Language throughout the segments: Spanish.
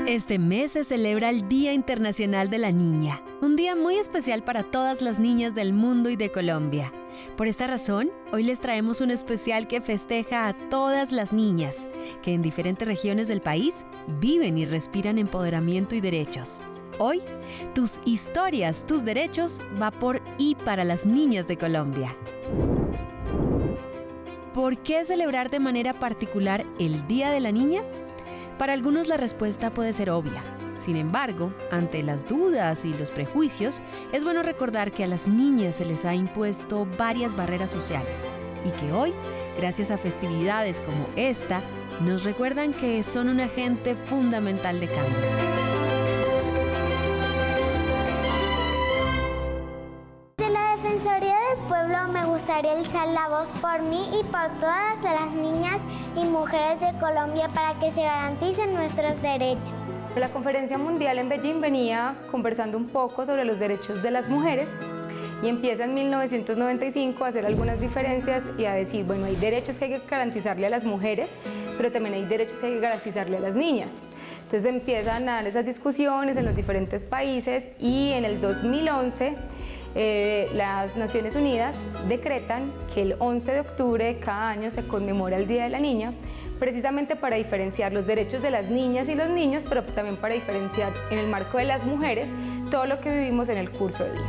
Este mes se celebra el Día Internacional de la Niña, un día muy especial para todas las niñas del mundo y de Colombia. Por esta razón, hoy les traemos un especial que festeja a todas las niñas, que en diferentes regiones del país viven y respiran empoderamiento y derechos. Hoy, tus historias, tus derechos, va por y para las niñas de Colombia. ¿Por qué celebrar de manera particular el Día de la Niña? Para algunos la respuesta puede ser obvia. Sin embargo, ante las dudas y los prejuicios, es bueno recordar que a las niñas se les ha impuesto varias barreras sociales y que hoy, gracias a festividades como esta, nos recuerdan que son un agente fundamental de cambio. Defensoría del Pueblo me gustaría alzar la voz por mí y por todas las niñas y mujeres de Colombia para que se garanticen nuestros derechos. La Conferencia Mundial en Beijing venía conversando un poco sobre los derechos de las mujeres y empieza en 1995 a hacer algunas diferencias y a decir, bueno, hay derechos que hay que garantizarle a las mujeres, pero también hay derechos que hay que garantizarle a las niñas. Entonces empiezan a dar esas discusiones en los diferentes países y en el 2011 las Naciones Unidas decretan que el 11 de octubre de cada año se conmemora el Día de la Niña, precisamente para diferenciar los derechos de las niñas y los niños, pero también para diferenciar en el marco de las mujeres todo lo que vivimos en el curso de vida.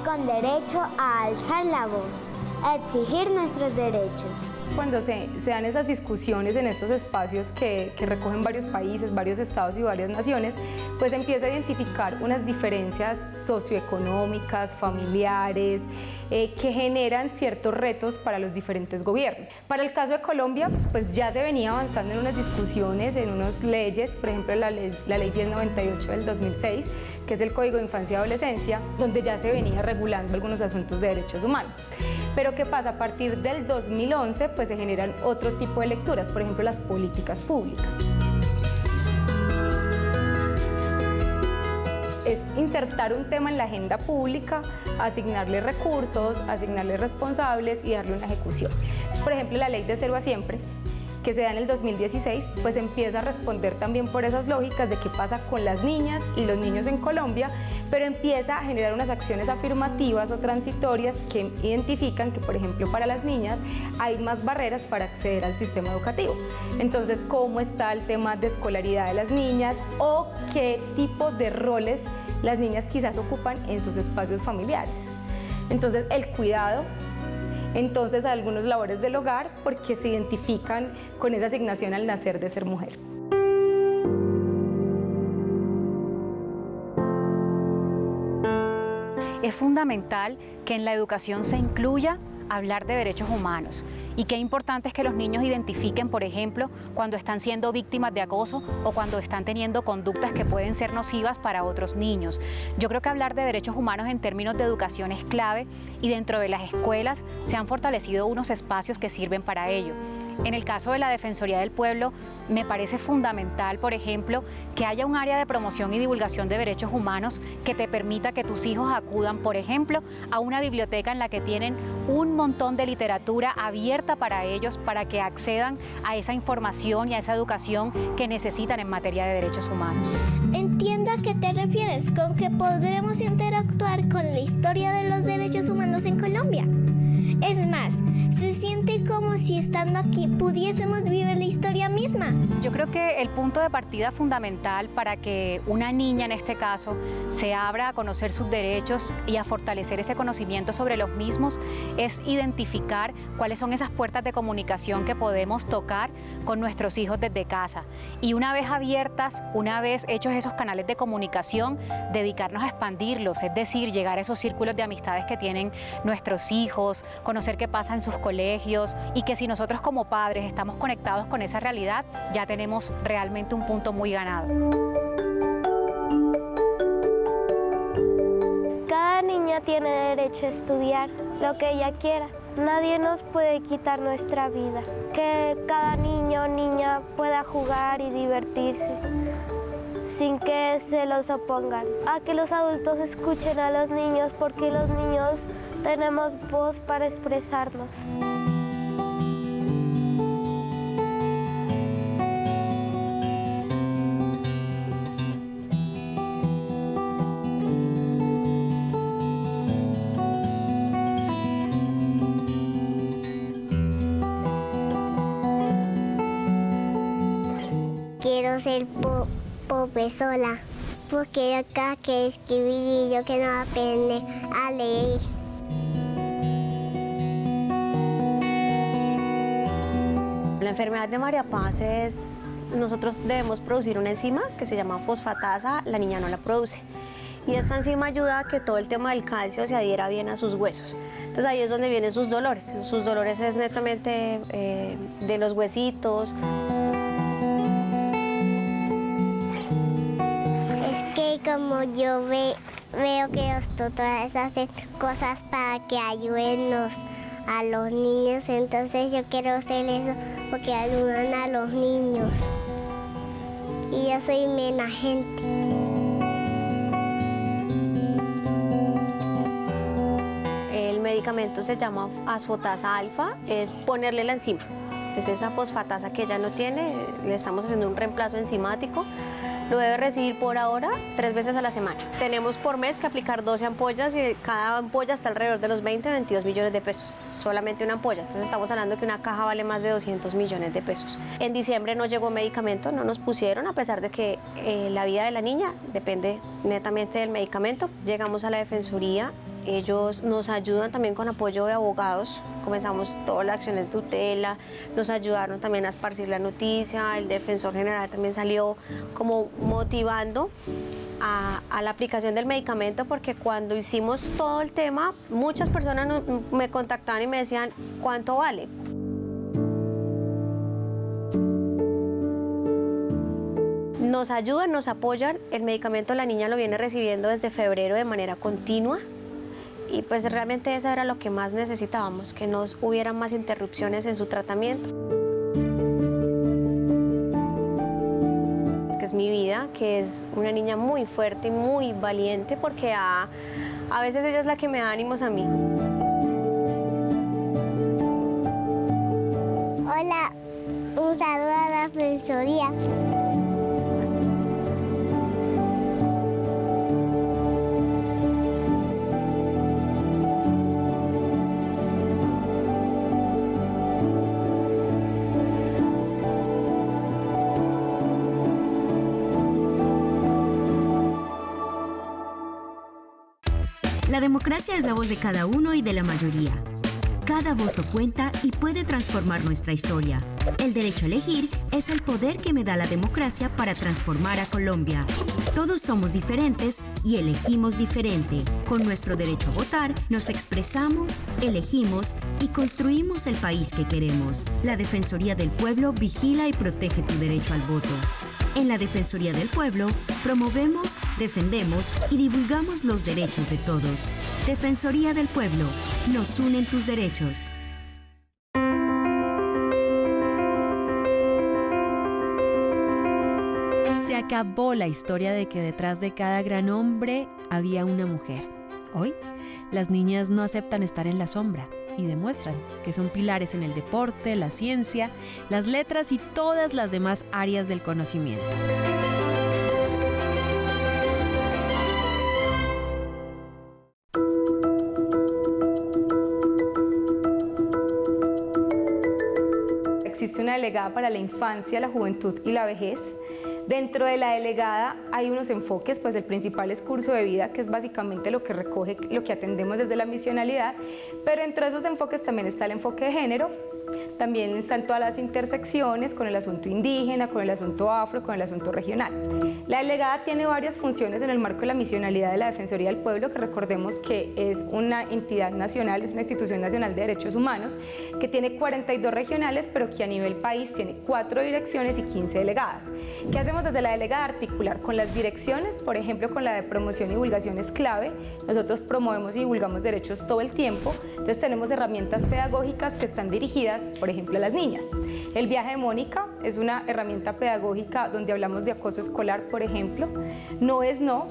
Con derecho a alzar la voz, a exigir nuestros derechos. Cuando se dan esas discusiones en estos espacios que recogen varios países, varios estados y varias naciones, pues empieza a identificar unas diferencias socioeconómicas, familiares, que generan ciertos retos para los diferentes gobiernos. Para el caso de Colombia, pues ya se venía avanzando en unas discusiones, en unas leyes, por ejemplo la ley 1098 del 2006, que es el Código de Infancia y Adolescencia, donde ya se venía regulando algunos asuntos de derechos humanos. Pero ¿qué pasa? A partir del 2011 pues se generan otro tipo de lecturas, por ejemplo las políticas públicas. Es insertar un tema en la agenda pública, asignarle recursos, asignarle responsables y darle una ejecución. Entonces, por ejemplo, la ley de Cero a Siempre, que se da en el 2016, pues empieza a responder también por esas lógicas de qué pasa con las niñas y los niños en Colombia, pero empieza a generar unas acciones afirmativas o transitorias que identifican que, por ejemplo, para las niñas hay más barreras para acceder al sistema educativo. Entonces, ¿cómo está el tema de escolaridad de las niñas o qué tipo de roles las niñas quizás ocupan en sus espacios familiares? Entonces, el cuidado. Entonces, algunos labores del hogar porque se identifican con esa asignación al nacer de ser mujer. Es fundamental que en la educación se incluya hablar de derechos humanos y qué importante es que los niños identifiquen, por ejemplo, cuando están siendo víctimas de acoso o cuando están teniendo conductas que pueden ser nocivas para otros niños. Yo creo que hablar de derechos humanos en términos de educación es clave y dentro de las escuelas se han fortalecido unos espacios que sirven para ello. En el caso de la Defensoría del Pueblo, me parece fundamental, por ejemplo, que haya un área de promoción y divulgación de derechos humanos que te permita que tus hijos acudan, por ejemplo, a una biblioteca en la que tienen un montón de literatura abierta para ellos, para que accedan a esa información y a esa educación que necesitan en materia de derechos humanos. Entiendo a qué te refieres con que podremos interactuar con la historia de los derechos humanos en Colombia. Es más, se siente como si estando aquí pudiésemos vivir la historia misma. Yo creo que el punto de partida fundamental para que una niña, en este caso, se abra a conocer sus derechos y a fortalecer ese conocimiento sobre los mismos es identificar cuáles son esas puertas de comunicación que podemos tocar con nuestros hijos desde casa. Y una vez abiertas, una vez hechos esos canales de comunicación, dedicarnos a expandirlos, es decir, llegar a esos círculos de amistades que tienen nuestros hijos, conocer qué pasa en sus colegios y que si nosotros como padres estamos conectados con esa realidad, ya tenemos realmente un punto muy ganado. Cada niña tiene derecho a estudiar lo que ella quiera. Nadie nos puede quitar nuestra vida. Que cada niño o niña pueda jugar y divertirse sin que se los opongan. A que los adultos escuchen a los niños porque los niños tenemos voz para expresarnos. Quiero ser profesora porque yo acá que escribir y yo que no aprender a leer. La enfermedad de María Paz nosotros debemos producir una enzima que se llama fosfatasa, la niña no la produce. Y esta enzima ayuda a que todo el tema del calcio se adhiera bien a sus huesos. Entonces ahí es donde vienen sus dolores. Sus dolores es netamente de los huesitos. Es que como yo veo que los tutores hacen cosas para que ayuden a los niños, entonces yo quiero hacer eso porque ayudan a los niños. Y yo soy buena gente. El medicamento se llama asfotasa alfa, es ponerle la enzima. Es esa fosfatasa que ella no tiene, le estamos haciendo un reemplazo enzimático. Lo debe recibir por ahora 3 veces a la semana. Tenemos por mes que aplicar 12 ampollas y cada ampolla está alrededor de los 22 millones de pesos. Solamente una ampolla. Entonces estamos hablando que una caja vale más de 200 millones de pesos. En diciembre no llegó medicamento, no nos pusieron, a pesar de que la vida de la niña depende netamente del medicamento. Llegamos a la Defensoría. Ellos nos ayudan también con apoyo de abogados, comenzamos todas las acciones de tutela, nos ayudaron también a esparcir la noticia, el defensor general también salió como motivando a la aplicación del medicamento, porque cuando hicimos todo el tema, muchas personas me contactaban y me decían, ¿cuánto vale? Nos ayudan, nos apoyan, el medicamento la niña lo viene recibiendo desde febrero de manera continua. Y pues realmente eso era lo que más necesitábamos, que no hubiera más interrupciones en su tratamiento. Es que es mi vida, que es una niña muy fuerte y muy valiente, porque a veces ella es la que me da ánimos a mí. Hola, un saludo a la Defensoría. La democracia es la voz de cada uno y de la mayoría. Cada voto cuenta y puede transformar nuestra historia. El derecho a elegir es el poder que me da la democracia para transformar a Colombia. Todos somos diferentes y elegimos diferente. Con nuestro derecho a votar, nos expresamos, elegimos y construimos el país que queremos. La Defensoría del Pueblo vigila y protege tu derecho al voto. En la Defensoría del Pueblo, promovemos, defendemos y divulgamos los derechos de todos. Defensoría del Pueblo, nos unen tus derechos. Se acabó la historia de que detrás de cada gran hombre había una mujer. Hoy, las niñas no aceptan estar en la sombra y demuestran que son pilares en el deporte, la ciencia, las letras y todas las demás áreas del conocimiento. delegada para la infancia, la juventud y la vejez. Dentro de la delegada hay unos enfoques, pues el principal es curso de vida, que es básicamente lo que recoge, lo que atendemos desde la misionalidad, pero dentro de esos enfoques también está el enfoque de género, también están todas las intersecciones con el asunto indígena, con el asunto afro, con el asunto regional. La delegada tiene varias funciones en el marco de la misionalidad de la Defensoría del Pueblo, que recordemos que es una entidad nacional, es una institución nacional de derechos humanos, que tiene 42 regionales, pero que a nivel país tiene 4 direcciones y 15 delegadas. ¿Qué hacemos desde la delegada? Articular con las direcciones, por ejemplo, con la de promoción y divulgación es clave. Nosotros promovemos y divulgamos derechos todo el tiempo, entonces tenemos herramientas pedagógicas que están dirigidas, por ejemplo, a las niñas. El viaje de Mónica es una herramienta pedagógica donde hablamos de acoso escolar, por ejemplo. No es no.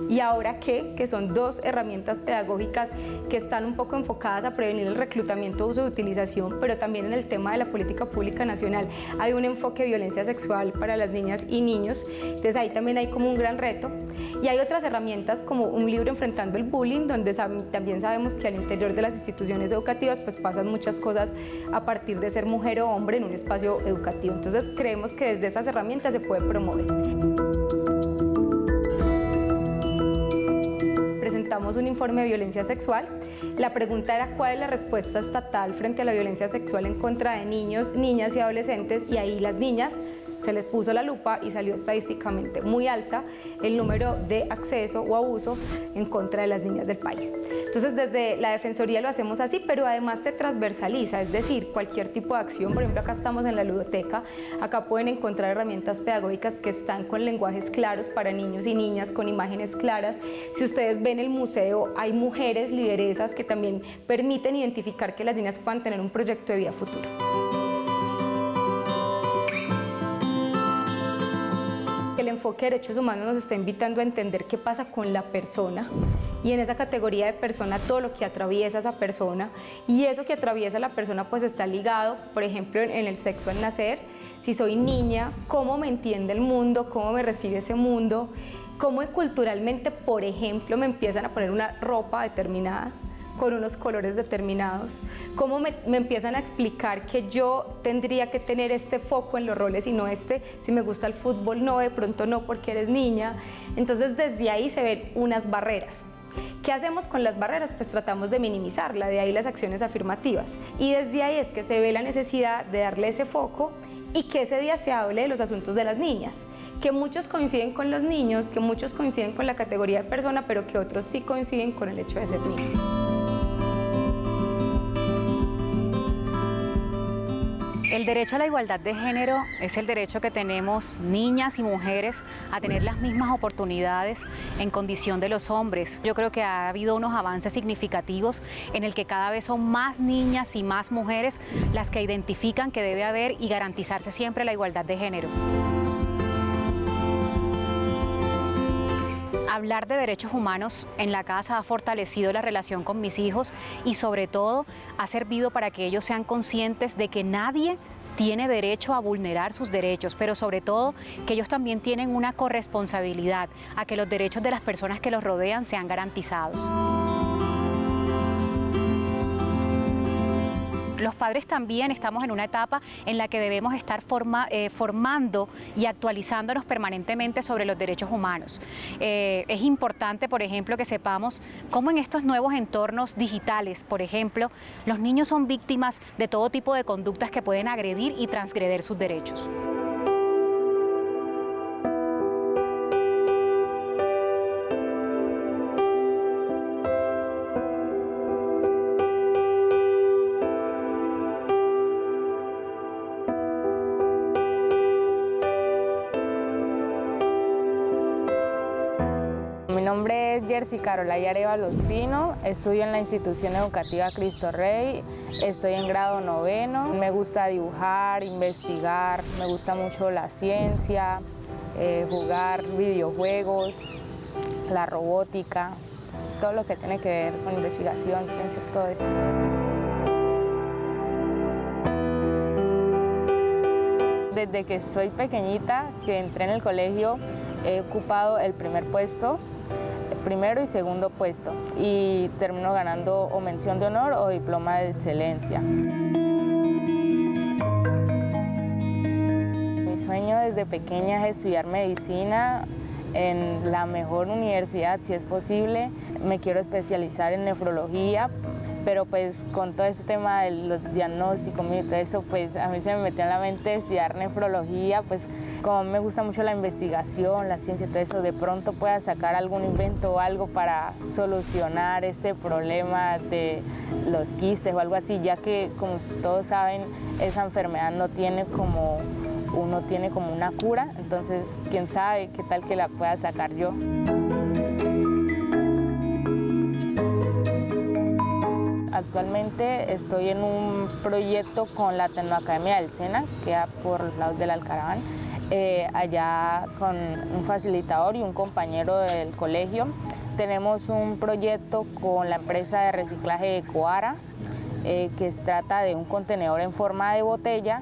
¿Y ahora qué? Que son 2 herramientas pedagógicas que están un poco enfocadas a prevenir el reclutamiento, uso y utilización, pero también en el tema de la política pública nacional hay un enfoque de violencia sexual para las niñas y niños, entonces ahí también hay como un gran reto. Y hay otras herramientas como un libro enfrentando el bullying, donde también sabemos que al interior de las instituciones educativas pues pasan muchas cosas a partir de ser mujer o hombre en un espacio educativo, entonces creemos que desde esas herramientas se puede promover. Presentamos un informe de violencia sexual. La pregunta era cuál es la respuesta estatal frente a la violencia sexual en contra de niños, niñas y adolescentes, y ahí las niñas se les puso la lupa y salió estadísticamente muy alta el número de acceso o abuso en contra de las niñas del país. Entonces desde la Defensoría lo hacemos así, pero además se transversaliza, es decir, cualquier tipo de acción. Por ejemplo, acá estamos en la ludoteca, acá pueden encontrar herramientas pedagógicas que están con lenguajes claros para niños y niñas, con imágenes claras. Si ustedes ven el museo, hay mujeres lideresas que también permiten identificar que las niñas puedan tener un proyecto de vida futuro. El enfoque de derechos humanos nos está invitando a entender qué pasa con la persona, y en esa categoría de persona todo lo que atraviesa esa persona, y eso que atraviesa la persona pues está ligado, por ejemplo, en el sexo al nacer. Si soy niña, cómo me entiende el mundo, cómo me recibe ese mundo, cómo culturalmente, por ejemplo, me empiezan a poner una ropa determinada, con unos colores determinados, cómo me empiezan a explicar que yo tendría que tener este foco en los roles y no este, si me gusta el fútbol no, de pronto no porque eres niña. Entonces desde ahí se ven unas barreras. ¿Qué hacemos con las barreras? Pues tratamos de minimizarla, de ahí las acciones afirmativas. Y desde ahí es que se ve la necesidad de darle ese foco y que ese día se hable de los asuntos de las niñas, que muchos coinciden con los niños, que muchos coinciden con la categoría de persona, pero que otros sí coinciden con el hecho de ser niños. El derecho a la igualdad de género es el derecho que tenemos niñas y mujeres a tener las mismas oportunidades en condición de los hombres. Yo creo que ha habido unos avances significativos en el que cada vez son más niñas y más mujeres las que identifican que debe haber y garantizarse siempre la igualdad de género. Hablar de derechos humanos en la casa ha fortalecido la relación con mis hijos y sobre todo ha servido para que ellos sean conscientes de que nadie tiene derecho a vulnerar sus derechos, pero sobre todo que ellos también tienen una corresponsabilidad a que los derechos de las personas que los rodean sean garantizados. Los padres también estamos en una etapa en la que debemos estar formando y actualizándonos permanentemente sobre los derechos humanos. Es importante, por ejemplo, que sepamos cómo en estos nuevos entornos digitales, por ejemplo, los niños son víctimas de todo tipo de conductas que pueden agredir y transgredir sus derechos. Mi nombre es Jersey Carolay Arevalo Ospino, estudio en la institución educativa Cristo Rey, estoy en grado 9º, me gusta dibujar, investigar, me gusta mucho la ciencia, jugar videojuegos, la robótica, todo lo que tiene que ver con investigación, ciencias, todo eso. Desde que soy pequeñita, que entré en el colegio, he ocupado el primer puesto, primero y segundo puesto, y termino ganando o mención de honor o diploma de excelencia. desde pequeña es estudiar medicina en la mejor universidad, si es posible. Me quiero especializar en nefrología, pero pues con todo este tema de los diagnósticos y todo eso, pues a mí se me metió en la mente estudiar nefrología, pues como me gusta mucho la investigación, la ciencia y todo eso, de pronto pueda sacar algún invento o algo para solucionar este problema de los quistes o algo así, ya que como todos saben, esa enfermedad no tiene como una cura, entonces quién sabe qué tal que la pueda sacar yo. Actualmente estoy en un proyecto con la Tecnoacademia del SENA, que queda por los lados del Alcaraván, allá con un facilitador y un compañero del colegio. Tenemos un proyecto con la empresa de reciclaje Ecoara, que trata de un contenedor en forma de botella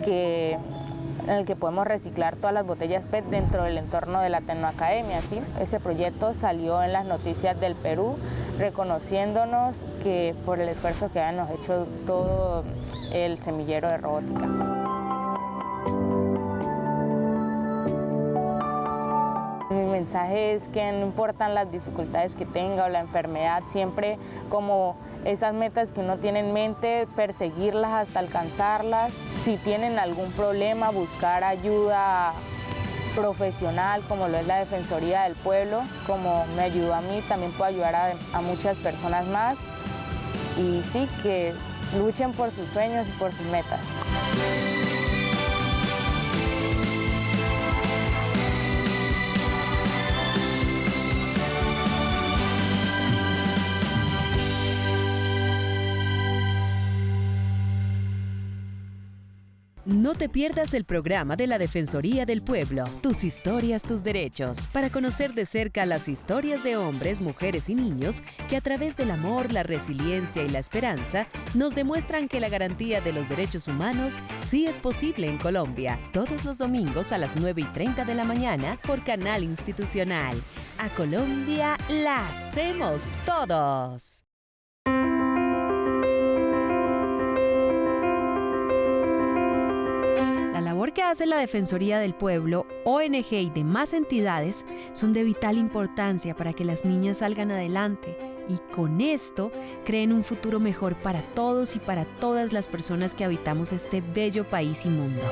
en el que podemos reciclar todas las botellas PET dentro del entorno de la Tecnoacademia, ¿sí? Ese proyecto salió en las noticias del Perú, reconociéndonos que por el esfuerzo que habíamos hecho todo el semillero de robótica. Mi mensaje es que no importan las dificultades que tenga o la enfermedad, siempre como esas metas que uno tiene en mente, perseguirlas hasta alcanzarlas. Si tienen algún problema, buscar ayuda profesional, como lo es la Defensoría del Pueblo, como me ayudó a mí, también puedo ayudar a muchas personas más. Y sí, que luchen por sus sueños y por sus metas. No te pierdas el programa de la Defensoría del Pueblo, Tus historias, tus derechos, para conocer de cerca las historias de hombres, mujeres y niños que a través del amor, la resiliencia y la esperanza nos demuestran que la garantía de los derechos humanos sí es posible en Colombia. Todos los domingos a las 9:30 de la mañana por Canal Institucional. A Colombia la hacemos todos. La labor que hace la Defensoría del Pueblo, ONG y demás entidades son de vital importancia para que las niñas salgan adelante y con esto creen un futuro mejor para todos y para todas las personas que habitamos este bello país y mundo.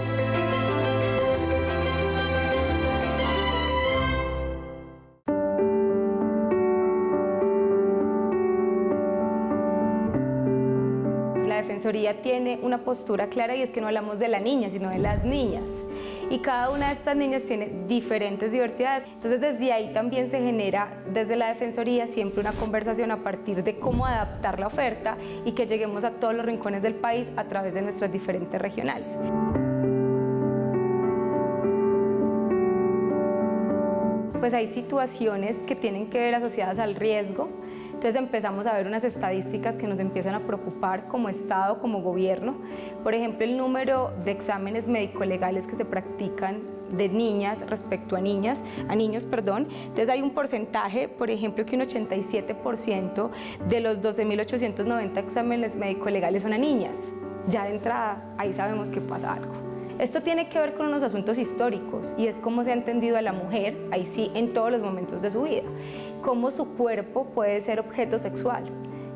La Defensoría tiene una postura clara y es que no hablamos de la niña, sino de las niñas. Y cada una de estas niñas tiene diferentes diversidades. Entonces desde ahí también se genera desde la Defensoría siempre una conversación a partir de cómo adaptar la oferta y que lleguemos a todos los rincones del país a través de nuestras diferentes regionales. Pues hay situaciones que tienen que ver asociadas al riesgo. Entonces empezamos a ver unas estadísticas que nos empiezan a preocupar como Estado, como gobierno. Por ejemplo, el número de exámenes médico-legales que se practican de niñas respecto a niños. Entonces hay un porcentaje, por ejemplo, que un 87% de los 12.890 exámenes médico-legales son a niñas. Ya de entrada, ahí sabemos que pasa algo. Esto tiene que ver con unos asuntos históricos y es cómo se ha entendido a la mujer, ahí sí, en todos los momentos de su vida. Cómo su cuerpo puede ser objeto sexual.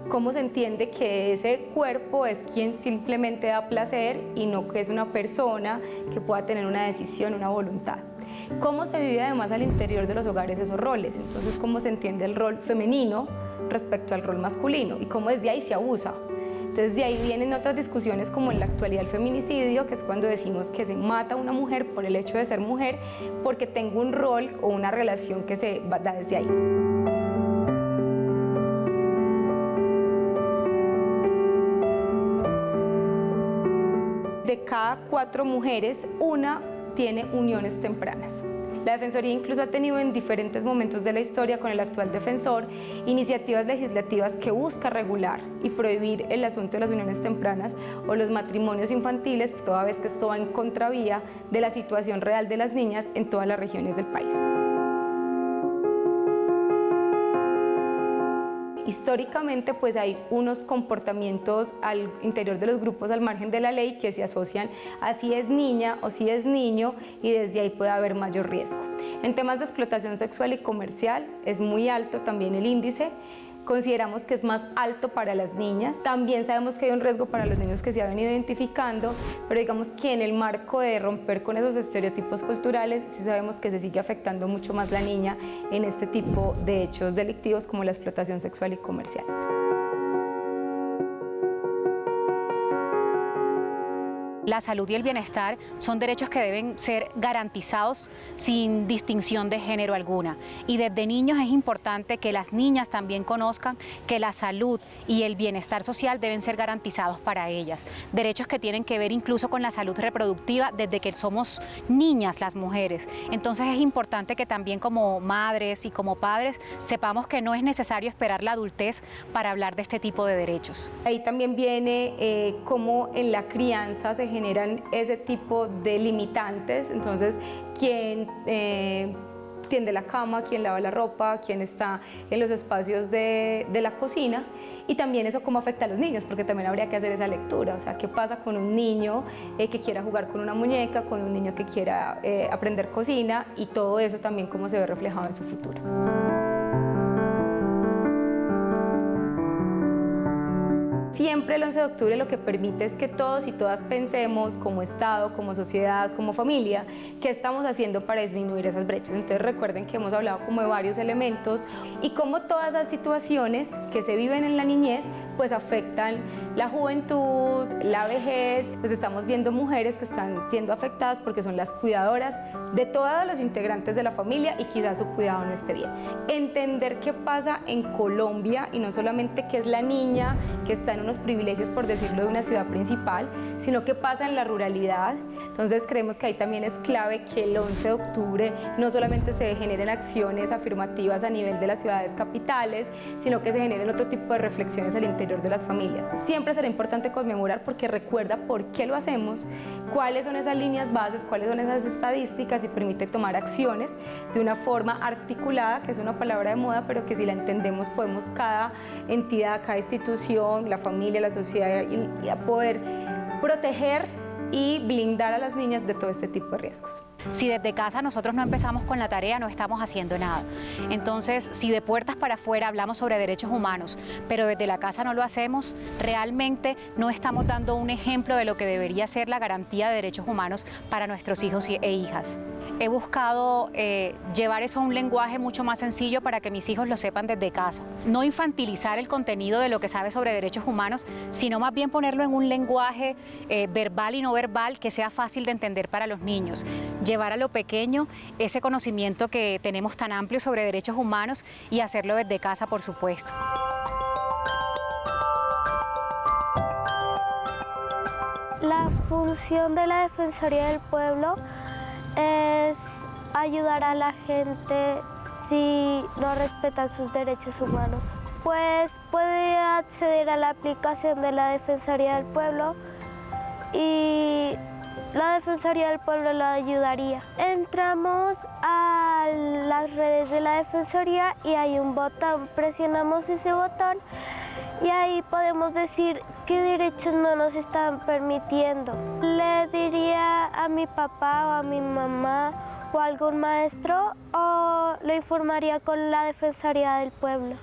Cómo se entiende que ese cuerpo es quien simplemente da placer y no que es una persona que pueda tener una decisión, una voluntad. Cómo se vive además al interior de los hogares esos roles. Entonces, cómo se entiende el rol femenino respecto al rol masculino y cómo desde ahí se abusa. Entonces de ahí vienen otras discusiones como en la actualidad el feminicidio, que es cuando decimos que se mata a una mujer por el hecho de ser mujer, porque tengo un rol o una relación que se da desde ahí. De cada 4 mujeres, una tiene uniones tempranas. La Defensoría incluso ha tenido en diferentes momentos de la historia con el actual defensor iniciativas legislativas que buscan regular y prohibir el asunto de las uniones tempranas o los matrimonios infantiles, toda vez que esto va en contravía de la situación real de las niñas en todas las regiones del país. históricamente pues hay unos comportamientos al interior de los grupos al margen de la ley que se asocian a si es niña o si es niño, y desde ahí puede haber mayor riesgo. En temas de explotación sexual y comercial es muy alto también el índice. Consideramos que es más alto para las niñas. También sabemos que hay un riesgo para los niños que se ha venido identificando, pero digamos que en el marco de romper con esos estereotipos culturales, sí sabemos que se sigue afectando mucho más la niña en este tipo de hechos delictivos como la explotación sexual y comercial. La salud y el bienestar son derechos que deben ser garantizados sin distinción de género alguna. Y desde niños es importante que las niñas también conozcan que la salud y el bienestar social deben ser garantizados para ellas. Derechos que tienen que ver incluso con la salud reproductiva desde que somos niñas las mujeres. Entonces es importante que también como madres y como padres sepamos que no es necesario esperar la adultez para hablar de este tipo de derechos. Ahí también viene cómo en la crianza se generan ese tipo de limitantes, entonces quién tiende la cama, quién lava la ropa, quién está en los espacios de la cocina, y también eso cómo afecta a los niños, porque también habría que hacer esa lectura, o sea, qué pasa con un niño que quiera jugar con una muñeca, con un niño que quiera aprender cocina, y todo eso también cómo se ve reflejado en su futuro. Siempre el 11 de octubre lo que permite es que todos y todas pensemos como Estado, como sociedad, como familia, qué estamos haciendo para disminuir esas brechas. Entonces recuerden que hemos hablado como de varios elementos y cómo todas las situaciones que se viven en la niñez pues afectan la juventud, la vejez. Pues estamos viendo mujeres que están siendo afectadas porque son las cuidadoras de todos los integrantes de la familia y quizás su cuidado no esté bien. Entender qué pasa en Colombia y no solamente que es la niña que está en unos privilegios, por decirlo, de una ciudad principal, sino qué pasa en la ruralidad. Entonces creemos que ahí también es clave que el 11 de octubre no solamente se generen acciones afirmativas a nivel de las ciudades capitales, sino que se generen otro tipo de reflexiones al interior de las familias. Siempre será importante conmemorar porque recuerda por qué lo hacemos, cuáles son esas líneas bases, cuáles son esas estadísticas y permite tomar acciones de una forma articulada, que es una palabra de moda, pero que si la entendemos podemos cada entidad, cada institución, la familia, la sociedad y a poder proteger y blindar a las niñas de todo este tipo de riesgos. Si desde casa nosotros no empezamos con la tarea, no estamos haciendo nada. Entonces, si de puertas para afuera hablamos sobre derechos humanos, pero desde la casa no lo hacemos, realmente no estamos dando un ejemplo de lo que debería ser la garantía de derechos humanos para nuestros hijos e hijas. He buscado llevar eso a un lenguaje mucho más sencillo para que mis hijos lo sepan desde casa. No infantilizar el contenido de lo que sabe sobre derechos humanos, sino más bien ponerlo en un lenguaje verbal y no verbal que sea fácil de entender para los niños. Llevar a lo pequeño ese conocimiento que tenemos tan amplio sobre derechos humanos y hacerlo desde casa, por supuesto. La función de la Defensoría del Pueblo es ayudar a la gente si no respetan sus derechos humanos. Pues puede acceder a la aplicación de la Defensoría del Pueblo y la Defensoría del Pueblo la ayudaría. Entramos a las redes de la Defensoría y hay un botón, presionamos ese botón y ahí podemos decir qué derechos no nos están permitiendo. Le diría a mi papá o a mi mamá o a algún maestro o lo informaría con la Defensoría del Pueblo.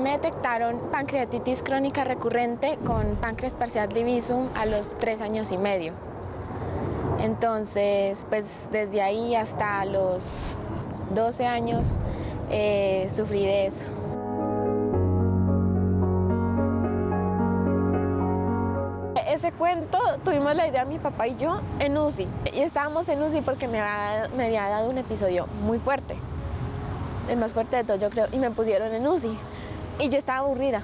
Detectaron pancreatitis crónica recurrente con páncreas parcial divisum a los 3 años y medio. Entonces, pues desde ahí hasta los 12 años sufrí de eso. Ese cuento tuvimos la idea mi papá y yo en UCI. Y estábamos en UCI porque me había dado un episodio muy fuerte. El más fuerte de todo, yo creo, y me pusieron en UCI. Y yo estaba aburrida.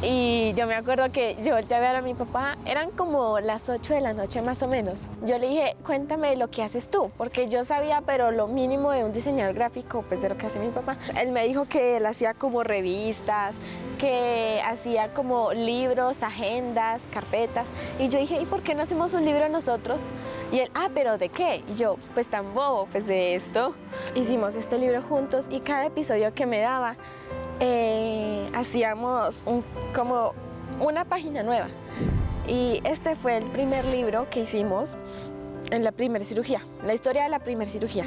Y yo me acuerdo que yo volteé a ver a mi papá, eran como las 8 de la noche más o menos. Yo le dije, cuéntame lo que haces tú, porque yo sabía, pero lo mínimo de un diseñador gráfico, pues de lo que hace mi papá. Él me dijo que él hacía como revistas, que hacía como libros, agendas, carpetas. Y yo dije, ¿y por qué no hacemos un libro nosotros? Y él, ¿pero de qué? Y yo, pues tan bobo, pues de esto. Hicimos este libro juntos y cada episodio que me daba, hacíamos como una página nueva. Y este fue el primer libro que hicimos en la primera cirugía, la historia de la primera cirugía.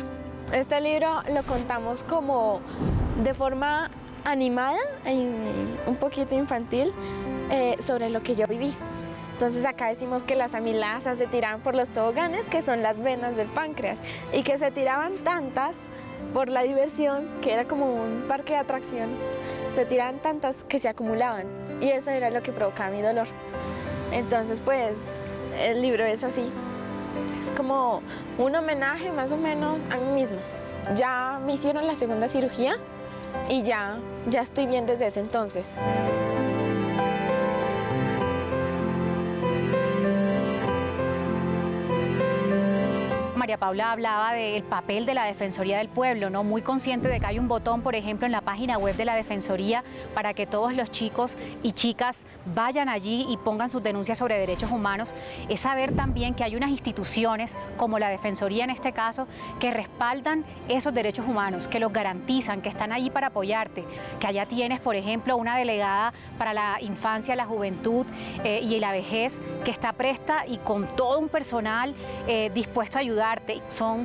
Este libro lo contamos como de forma animada, un poquito infantil, sobre lo que yo viví. Entonces acá decimos que las amilasas se tiraban por los toboganes, que son las venas del páncreas, y que se tiraban tantas por la diversión, que era como un parque de atracciones, se tiraban tantas que se acumulaban, y eso era lo que provocaba mi dolor. Entonces pues el libro es así, es como un homenaje más o menos a mí misma. Ya me hicieron la segunda cirugía y ya estoy bien desde ese entonces. María Paula hablaba del papel de la Defensoría del Pueblo, ¿no? Muy consciente de que hay un botón, por ejemplo, en la página web de la Defensoría para que todos los chicos y chicas vayan allí y pongan sus denuncias sobre derechos humanos. Es saber también que hay unas instituciones, como la Defensoría en este caso, que respaldan esos derechos humanos, que los garantizan, que están allí para apoyarte, que allá tienes, por ejemplo, una delegada para la infancia, la juventud y la vejez, que está presta y con todo un personal dispuesto a ayudarte. Son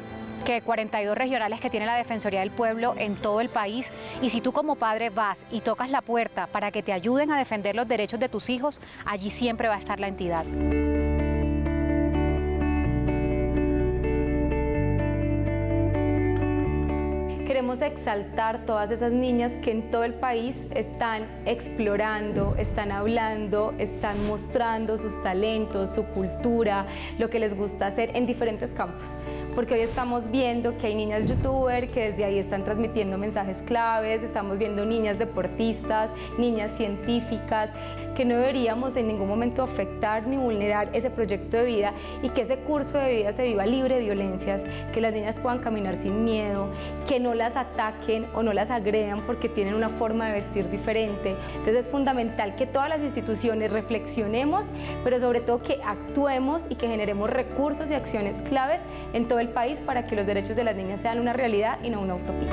42 regionales que tiene la Defensoría del Pueblo en todo el país, y si tú como padre vas y tocas la puerta para que te ayuden a defender los derechos de tus hijos, allí siempre va a estar la entidad. Queremos exaltar todas esas niñas que en todo el país están explorando, están hablando, están mostrando sus talentos, su cultura, lo que les gusta hacer en diferentes campos. Porque hoy estamos viendo que hay niñas youtuber que desde ahí están transmitiendo mensajes claves, estamos viendo niñas deportistas, niñas científicas, que no deberíamos en ningún momento afectar ni vulnerar ese proyecto de vida, y que ese curso de vida se viva libre de violencias, que las niñas puedan caminar sin miedo, que no las ataquen o no las agredan porque tienen una forma de vestir diferente. Entonces es fundamental que todas las instituciones reflexionemos, pero sobre todo que actuemos y que generemos recursos y acciones claves en todo el país para que los derechos de las niñas sean una realidad y no una utopía.